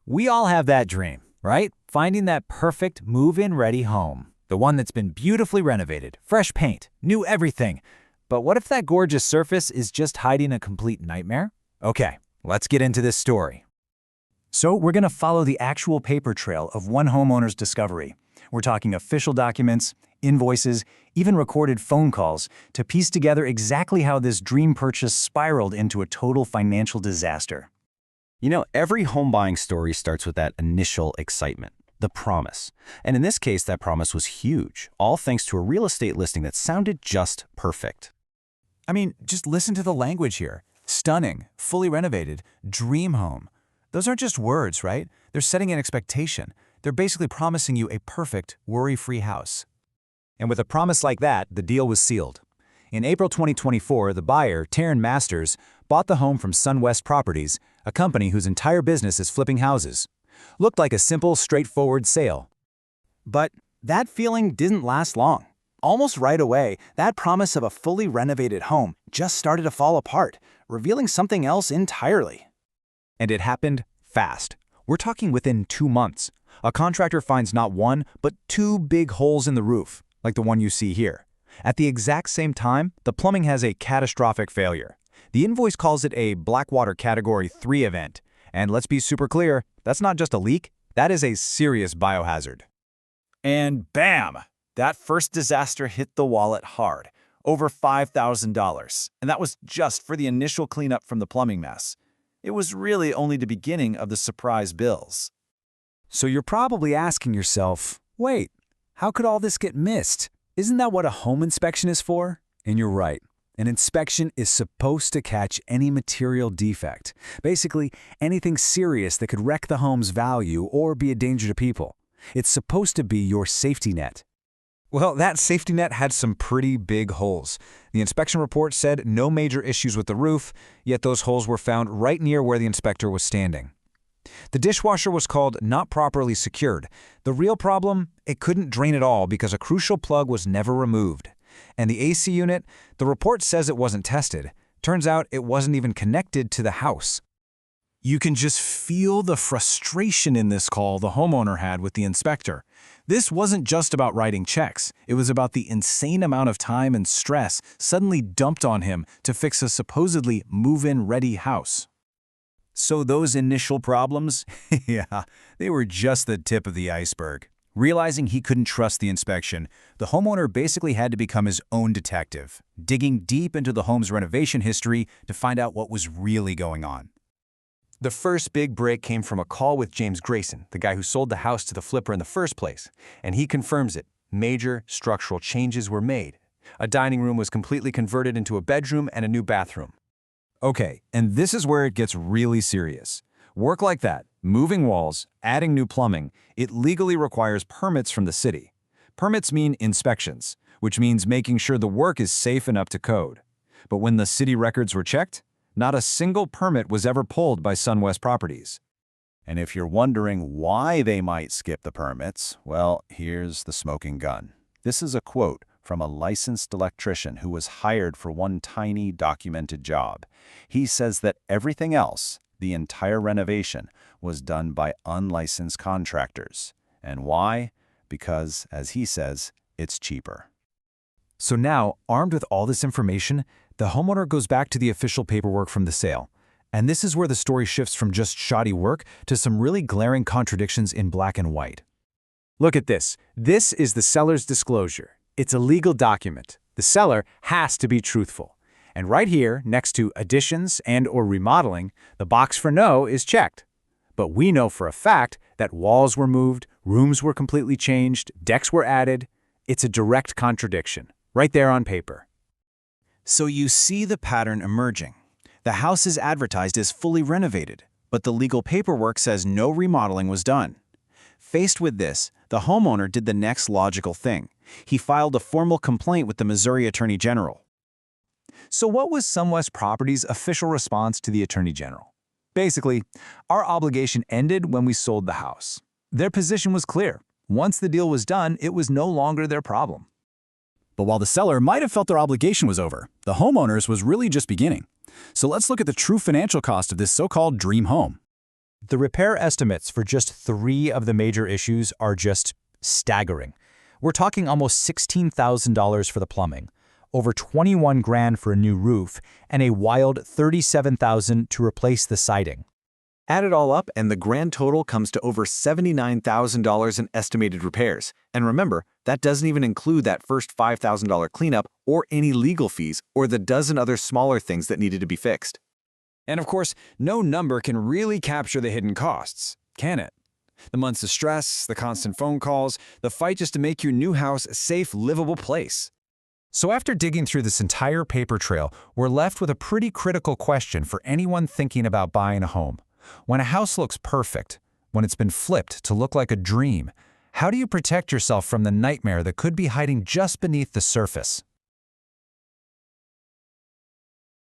We all have that dream, right? Finding that perfect move-in ready home. The one that's been beautifully renovated, fresh paint, new everything. But what if that gorgeous surface is just hiding a complete nightmare? Okay, let's get into this story. So we're going to follow the actual paper trail of one homeowner's discovery. We're talking official documents, invoices, even recorded phone calls to piece together exactly how this dream purchase spiraled into a total financial disaster. You know, every home buying story starts with that initial excitement, the promise. And in this case, that promise was huge, all thanks to a real estate listing that sounded just perfect. I mean, just listen to the language here. Stunning, fully renovated, dream home. Those aren't just words, right? They're setting an expectation. They're basically promising you a perfect, worry-free house. And with a promise like that, the deal was sealed. In April 2024, the buyer, Taryn Masters, bought the home from SunWest Properties, a company whose entire business is flipping houses. Looked like a simple, straightforward sale. But that feeling didn't last long. Almost right away, that promise of a fully renovated home just started to fall apart, revealing something else entirely. And it happened fast. We're talking within 2 months. A contractor finds not one, but 2 big holes in the roof, like the one you see here. At the exact same time, the plumbing has a catastrophic failure. The invoice calls it a Blackwater Category 3 event. And let's be super clear, that's not just a leak, that is a serious biohazard. And bam! That first disaster hit the wallet hard, over $5,000. And that was just for the initial cleanup from the plumbing mess. It was really only the beginning of the surprise bills. So you're probably asking yourself, wait, how could all this get missed? Isn't that what a home inspection is for? And you're right. An inspection is supposed to catch any material defect, basically anything serious that could wreck the home's value or be a danger to people. It's supposed to be your safety net. Well, that safety net had some pretty big holes. The inspection report said no major issues with the roof, yet those holes were found right near where the inspector was standing. The dishwasher was called not properly secured. The real problem, it couldn't drain at all because a crucial plug was never removed. And the AC unit, the report says it wasn't tested. Turns out it wasn't even connected to the house. You can just feel the frustration in this call the homeowner had with the inspector. This wasn't just about writing checks. It was about the insane amount of time and stress suddenly dumped on him to fix a supposedly move-in ready house. So those initial problems, yeah, they were just the tip of the iceberg. Realizing he couldn't trust the inspection, the homeowner basically had to become his own detective, digging deep into the home's renovation history to find out what was really going on. The first big break came from a call with James Grayson, the guy who sold the house to the flipper in the first place, and he confirms it. Major structural changes were made. A dining room was completely converted into a bedroom and a new bathroom. Okay, and this is where it gets really serious. Work like that, moving walls, adding new plumbing, it legally requires permits from the city. Permits mean inspections, which means making sure the work is safe and up to code. But when the city records were checked, not a single permit was ever pulled by SunWest Properties. And if you're wondering why they might skip the permits, well, here's the smoking gun. This is a quote from a licensed electrician who was hired for one tiny documented job. He says that everything else, the entire renovation, was done by unlicensed contractors. And why? Because, as he says, it's cheaper. So now, armed with all this information, the homeowner goes back to the official paperwork from the sale. And this is where the story shifts from just shoddy work to some really glaring contradictions in black and white. Look at this. This is the seller's disclosure. It's a legal document. The seller has to be truthful. And right here, next to additions and/or remodeling, the box for no is checked. But we know for a fact that walls were moved, rooms were completely changed, decks were added. It's a direct contradiction, right there on paper. So you see the pattern emerging. The house is advertised as fully renovated, but the legal paperwork says no remodeling was done. Faced with this, the homeowner did the next logical thing. He filed a formal complaint with the Missouri Attorney General. So what was SunWest Properties' official response to the Attorney General? Basically, our obligation ended when we sold the house. Their position was clear. Once the deal was done, it was no longer their problem. But while the seller might have felt their obligation was over, the homeowner's was really just beginning. So let's look at the true financial cost of this so-called dream home. The repair estimates for just 3 of the major issues are just staggering. We're talking almost $16,000 for the plumbing, over $21,000 for a new roof, and a wild $37,000 to replace the siding. Add it all up, and the grand total comes to over $79,000 in estimated repairs. And remember, that doesn't even include that first $5,000 cleanup or any legal fees or the dozen other smaller things that needed to be fixed. And of course, no number can really capture the hidden costs, can it? The months of stress, the constant phone calls, the fight just to make your new house a safe, livable place. So after digging through this entire paper trail, we're left with a pretty critical question for anyone thinking about buying a home. When a house looks perfect, when it's been flipped to look like a dream, how do you protect yourself from the nightmare that could be hiding just beneath the surface?